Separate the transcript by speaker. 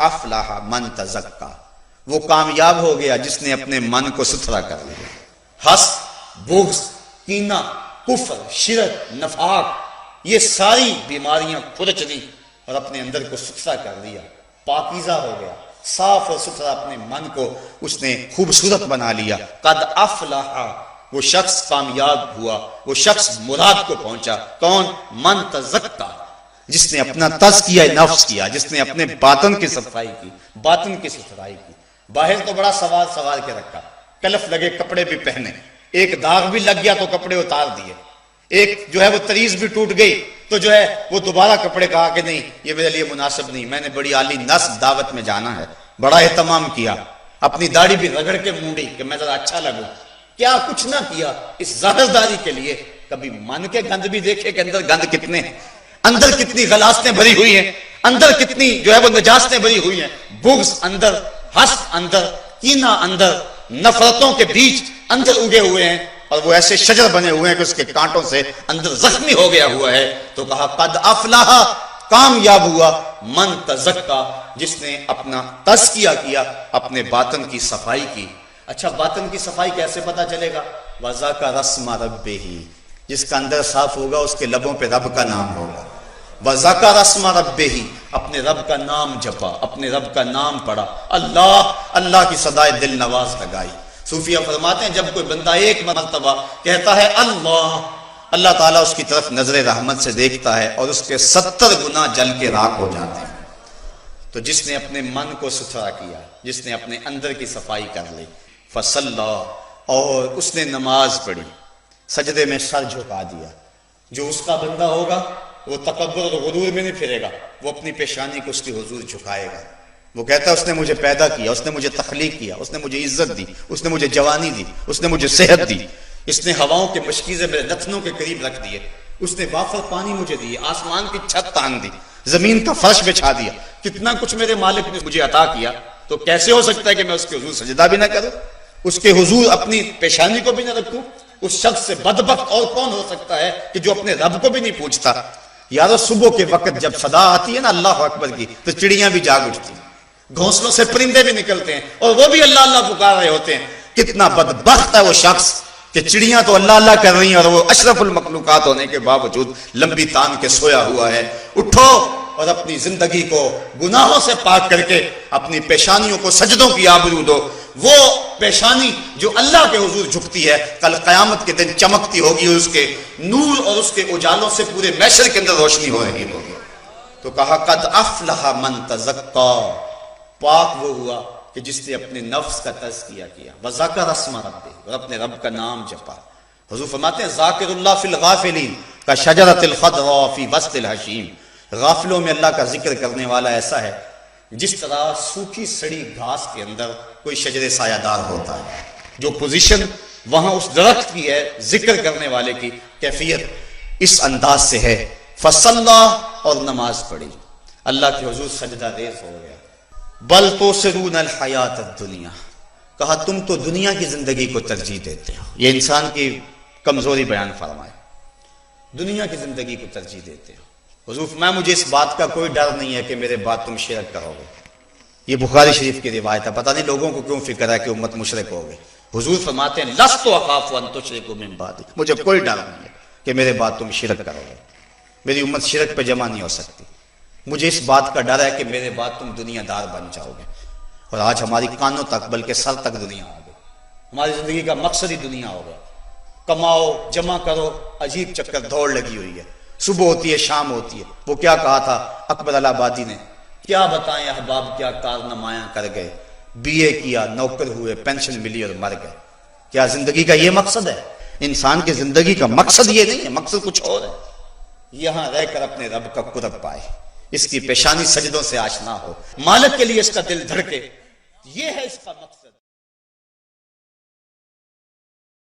Speaker 1: افلح من تزکا، وہ کامیاب ہو گیا جس نے اپنے من کو ستھرا کر لیا۔ حسد، بغض، کینہ، کفر، شرک، نفاق، یہ ساری بیماریاں کھرچ دی اور اپنے اندر کو ستھرا کر لیا، پاکیزہ ہو گیا، صاف اور ستھرا اپنے من کو اس نے خوبصورت بنا لیا۔ قد افلح، وہ شخص کامیاب ہوا، وہ شخص مراد کو پہنچا۔ کون؟ من تزکا، جس نے اپنا تزکیہ نفس کیا، جس نے اپنے باطن کی صفائی کی، باطن کی ستھرائی کی۔ باہر تو بڑا سوار کے رکھا، کلف لگے کپڑے بھی پہنے، ایک داغ بھی لگ گیا تو کپڑے اتار دیے، ایک جو ہے وہ تریز بھی ٹوٹ گئی تو جو ہے وہ دوبارہ کپڑے، کہا کہ نہیں یہ میرے لیے مناسب نہیں، میں نے بڑی عالی نسب دعوت میں جانا ہے، بڑا اہتمام کیا، اپنی داڑھی بھی رگڑ کے مونڈی کہ میں ذرا اچھا لگوں۔ کیا کچھ نہ کیا اس ظاہرداری کے لیے، کبھی من کے گند بھی دیکھے کہ اندر گند کتنے ہیں، اندر کتنی غلاستیں بھری ہوئی ہیں، اندر کتنی جو ہے وہ نجاستیں بھری ہوئی ہیں، بغض اندر، حسد اندر، کینہ اندر، نفرتوں کے بیج اندر اگے ہوئے ہیں اور وہ ایسے شجر بنے ہوئے ہیں کہ اس کے کانٹوں سے اندر زخمی ہو گیا ہوا ہے۔ تو کہا قد افلح، کامیاب ہوا، من تزکا، جس نے اپنا تزکیہ کیا، اپنے باطن کی صفائی کی۔ اچھا باطن کی صفائی کیسے پتا چلے گا؟ وَذَكَرَ اسْمَ رَبِّهِ، جس کا اندر صاف ہوگا اس کے لبوں پہ رب کا نام ہوگا۔ وَذَكَرَ اسْمَ رَبِّهِ، اپنے رب کا نام جپا، اپنے رب کا نام پڑھا، اللہ اللہ کی صدائے دل نواز لگائی۔ صوفیہ فرماتے ہیں جب کوئی بندہ ایک مرتبہ کہتا ہے اللہ، اللہ تعالیٰ اس کی طرف نظر رحمت سے دیکھتا ہے اور اس کے 70 گناہ جل کے راکھ ہو جاتے ہیں۔ تو جس نے اپنے من کو ستھرا کیا، جس نے اپنے اندر کی صفائی کر لی، فصلی، اور اس نے نماز پڑھی، سجدے میں سر جھکا دیا۔ جو اس کا بندہ ہوگا وہ تکبر اور غرور میں نہیں پھرے گا، وہ اپنی پیشانی کو اس کے حضور جھکائے گا۔ وہ کہتا ہے اس نے مجھے پیدا کیا، اس نے مجھے تخلیق کیا، اس نے مجھے عزت دی، اس نے مجھے جوانی دی، اس نے مجھے صحت دی، اس نے ہواؤں کے مشکیزے میرے نتنوں کے قریب رکھ دیے، اس نے وافر پانی مجھے دیے، آسمان کی چھت تان دی، زمین کا فرش بچھا دیا، کتنا کچھ میرے مالک نے مجھے عطا کیا۔ تو کیسے ہو سکتا ہے کہ میں اس کے حضور سجدہ بھی نہ کروں، اس کے حضور اپنی پیشانی کو بھی نہ رکھوں؟ اس شخص سے بدبخت اور کون ہو سکتا ہے کہ جو اپنے رب کو بھی نہیں پوچھتا۔ یارو صبح کے وقت جب صدا آتی ہے نا اللہ اکبر کی، تو چڑیاں بھی جاگ اٹھتی ہیں، گھونسلوں سے پرندے بھی نکلتے ہیں اور وہ بھی اللہ اللہ پکار رہے ہوتے ہیں۔ کتنا بدبخت ہے وہ شخص کہ چڑیاں تو اللہ اللہ کر رہی ہیں اور وہ اشرف المخلوقات ہونے کے باوجود لمبی تان کے سویا ہوا ہے۔ اٹھو اور اپنی زندگی کو گناہوں سے پاک کر کے اپنی پیشانیوں کو سجدوں کی آبرو دو۔ وہ پیشانی جو اللہ کے حضور جھکتی ہے کل قیامت کے دن چمکتی ہوگی، اس کے نور اور اس کے اجالوں سے پورے محشر کے اندر روشنی ہو رہی ہوگی۔ تو کہا قد افلح من تزکا، پاک وہ ہوا کہ جس نے اپنے نفس کا تزکیہ کیا، وذکر اسم ربہ، اور اپنے رب کا نام جپا۔ حضور فرماتے ہیں ذاکر اللہ فی الغافلین کشجرۃ الخضراء فی وسط الحشیم، غافلوں میں اللہ کا ذکر کرنے والا ایسا ہے جس طرح سوکھی سڑی گھاس کے اندر کوئی شجر سایہ دار ہوتا ہے۔ جو پوزیشن وہاں اس درخت کی ہے ذکر کرنے والے کی کیفیت اس انداز سے ہے۔ فصلی، اور نماز پڑھی، اللہ کے حضور سجدہ ریز ہو گیا۔ بل تؤثرون الحیات الدنیا، کہا تم تو دنیا کی زندگی کو ترجیح دیتے ہو۔ یہ انسان کی کمزوری بیان فرمائے، دنیا کی زندگی کو ترجیح دیتے ہو۔ حضور فرمایا مجھے اس بات کا کوئی ڈر نہیں ہے کہ میرے بعد تم شرک کرو گے۔ یہ بخاری شریف کی روایت ہے، پتہ نہیں لوگوں کو کیوں فکر ہے کہ امت مشرک ہو گئی۔ حضور فرماتے ہیں لست اخاف ان تشرکوا من بعدی، مجھے کوئی ڈر نہیں ہے کہ میرے بعد تم شرک کرو گے، میری امت شرک پہ جمع نہیں ہو سکتی۔ مجھے اس بات کا ڈر ہے کہ میرے بعد تم دنیا دار بن جاؤ گے۔ اور آج ہماری کانوں تک بلکہ سر تک دنیا ہو گئی، ہماری زندگی کا مقصد ہی دنیا ہو گیا۔ کماؤ، جمع کرو، عجیب چکر دوڑ لگی ہوئی ہے، صبح ہوتی ہے شام ہوتی ہے۔ وہ کیا کہا تھا اکبر الہ آبادی نے، کیا بتائیں احباب کیا کارنامائیاں کر گئے، بی اے کیا، نوکر ہوئے، پینشن ملی اور مر گئے۔ کیا زندگی کا یہ مقصد ہے؟ انسان کی زندگی کا مقصد یہ نہیں ہے، مقصد کچھ اور ہے۔ یہاں رہ کر اپنے رب کا قرب پائے، اس کی پیشانی سجدوں سے آشنا ہو، مالک کے لیے اس کا دل دھڑکے، یہ ہے اس کا مقصد۔